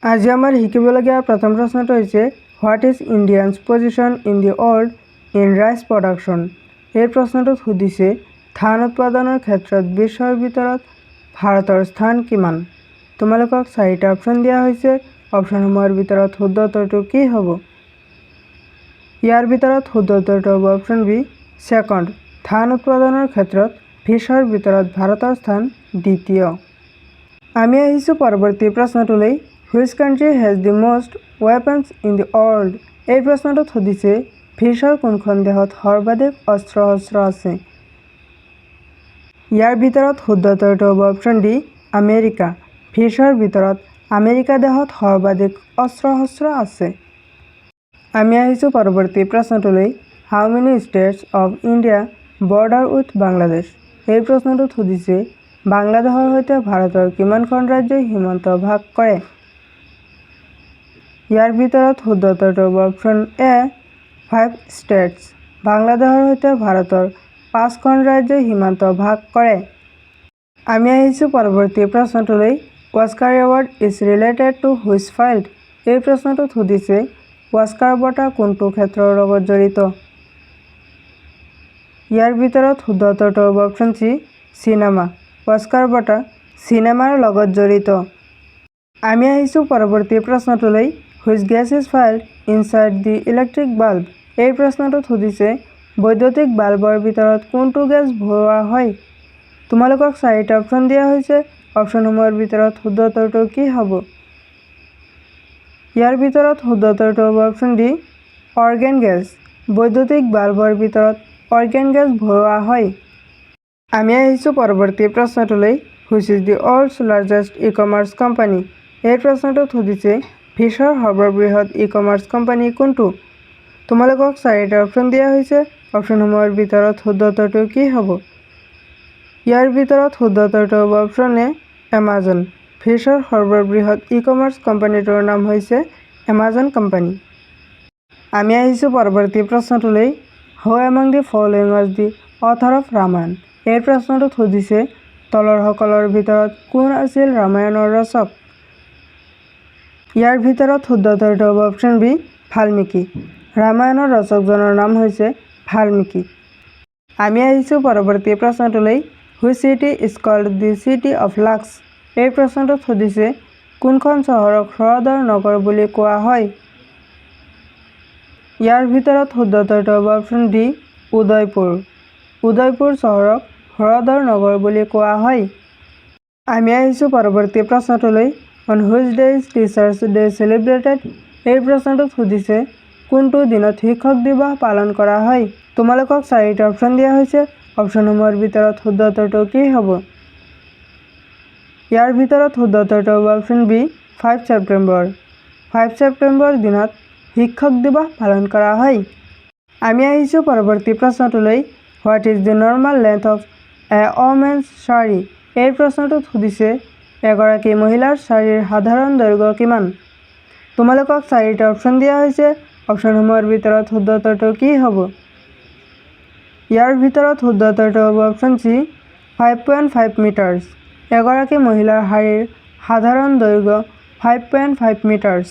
আজি আমাৰ শিকিবলগীয়া প্ৰথম প্ৰশ্নটো হৈছে what is Indians position in the world in rice production. এই প্ৰশ্নটোত সুধিছে ধান উৎপাদনৰ ক্ষেত্ৰত বিশ্বৰ ভিতৰত ভাৰতৰ স্থান কিমান। তোমালোকক 4টা অপশ্যন দিয়া হৈছে। অপশ্যনসমূহৰ ভিতৰত শুদ্ধ উত্তৰটো কি হ'ব? ইয়াৰ ভিতৰত শুদ্ধ উত্তৰটো হ'ব অপশ্যন বি ছেকেণ্ড। ধান উৎপাদনৰ ক্ষেত্ৰত বিশ্বৰ ভিতৰত ভাৰতৰ স্থান দ্বিতীয়। আমি আহিছোঁ পৰৱৰ্তী প্ৰশ্নটোলৈ। Which country has the most weapons in the world. এই প্ৰশ্নটোত সুধিছে বিশ্বৰ কোনখন দেশত সৰ্বাধিক অস্ত্ৰ শস্ত্ৰ আছে। ইয়াৰ ভিতৰত শুদ্ধ উত্তৰটো হ'ব অপশ্যন ডি আমেৰিকা। বিশ্বৰ ভিতৰত আমেৰিকা দেশত সৰ্বাধিক অস্ত্ৰ শস্ত্ৰ আছে। আমি আহিছোঁ পৰৱৰ্তী প্ৰশ্নটোলৈ। How many states of India border with Bangladesh. এই প্ৰশ্নটোত সুধিছে বাংলাদেশৰ সৈতে ভাৰতৰ কিমানখন ৰাজ্যই সীমান্ত ভাগ কৰে। ইয়াৰ ভিতৰত শুদ্ধ উত্তৰটো হ'ব অপশ্যন এ 5 ষ্টেটছ। বাংলাদেশৰ সৈতে ভাৰতৰ 5খন ৰাজ্যই সীমান্ত ভাগ কৰে। আমি আহিছোঁ পৰৱৰ্তী প্ৰশ্নটোলৈ। Oscar award is related to which field. এই প্ৰশ্নটোত সুধিছে অস্কাৰ বঁটা কোনটো ক্ষেত্ৰৰ লগত জড়িত। ইয়াৰ ভিতৰত শুদ্ধ উত্তৰটো হ'ব অপশ্যন চি চিনেমা। অস্কাৰ বঁটা চিনেমাৰ লগত জড়িত। আমি আহিছোঁ পৰৱৰ্তী প্ৰশ্নটোলৈ। Which gas is filled inside the electric bulb. এই প্ৰশ্নটোত সুধিছে বৈদ্যুতিক বাল্বৰ ভিতৰত কোনটো গেছ ভৰোৱা হয়। তোমালোকক 4টা অপশ্যন দিয়া হৈছে। অপশ্যনসমূহৰ ভিতৰত শুদ্ধ উত্তৰটো কি হ'ব? ইয়াৰ ভিতৰত শুদ্ধ উত্তৰটো হ'ব অপশ্যন ডি অৰ্গেন গেছ। বৈদ্যুতিক বাল্বৰ ভিতৰত অৰ্গেন গেছ ভৰোৱা হয়। আমি আহিছোঁ পৰৱৰ্তী প্ৰশ্নটোলৈ। Which is the world's largest e-commerce company. এই প্ৰশ্নটোত সুধিছে বিশ্বৰ সৰ্ববৃহৎ ই-কমাৰ্চ কোম্পানী কোনটো। তোমালোকক 4টা অপশ্যন দিয়া হৈছে। অপশ্যনসমূহৰ ভিতৰত শুদ্ধ উত্তৰটো কি হ'ব? ইয়াৰ ভিতৰত শুদ্ধ উত্তৰটো হ'ব অপশ্যন এ এমাজন। বিশ্বৰ সৰ্ববৃহৎ ই-কমাৰ্চ কোম্পানীটোৰ নাম হৈছে এমাজন কোম্পানী। আমি আহিছোঁ পৰৱৰ্তী প্ৰশ্নটোলৈ। Who among the following was the author of Ramayana. এই প্ৰশ্নটোত সুধিছে তলৰসকলৰ ভিতৰত কোন আছিল ৰামায়ণৰ ৰচক। ইয়াৰ ভিতৰত শুদ্ধ উত্তৰটো হ'ব অপশ্যন বি ভাল্মীকি। ৰামায়ণৰ ৰচকজনৰ নাম হৈছে ভাল্মীকি। আমি আহিছোঁ পৰৱৰ্তী প্ৰশ্নটোলৈ। Which city is called the city of lakes. এই প্ৰশ্নটোত সুধিছে কোনখন চহৰক হ্ৰদৰ নগৰ বুলি কোৱা হয়। ইয়াৰ ভিতৰত শুদ্ধ উত্তৰটো হ'ব অপশ্যন ডি উদয়পুৰ। উদয়পুৰ চহৰক হ্ৰদৰ নগৰ বুলি কোৱা হয়। আমি আহিছোঁ পৰৱৰ্তী প্ৰশ্নটোলৈ। On which day is teachers day celebrated. এই প্ৰশ্নটোত সুধিছে কোনটো দিনত শিক্ষক দিৱস পালন কৰা হয়। তোমালোকক 4টা অপশ্যন দিয়া হৈছে। অপশ্যনসমূহৰ ভিতৰত শুদ্ধ উত্তৰটো কি হ'ব? ইয়াৰ ভিতৰত শুদ্ধ উত্তৰটো হ'ব অপশ্যন বি 5 ছেপ্টেম্বৰ। 5 ছেপ্টেম্বৰ দিনত শিক্ষক দিৱস পালন কৰা হয়। আমি আহিছোঁ পৰৱৰ্তী প্ৰশ্নটোলৈ। What is the normal length of a women's sari. এই প্ৰশ্নটোত সুধিছে এগৰাকী মহিলাৰ শাৰীৰ সাধাৰণ দৈৰ্ঘ্য কিমান। তোমালোকক 4টা অপশ্যন দিয়া হৈছে। অপশ্যনসমূহৰ ভিতৰত শুদ্ধ উত্তৰটো কি হ'ব? ইয়াৰ ভিতৰত শুদ্ধ উত্তৰটো হ'ব অপশ্যন চি 5.5 মিটাৰ্ছ। এগৰাকী মহিলাৰ শাৰীৰ সাধাৰণ দৈৰ্ঘ্য 5.5 মিটাৰ্ছ।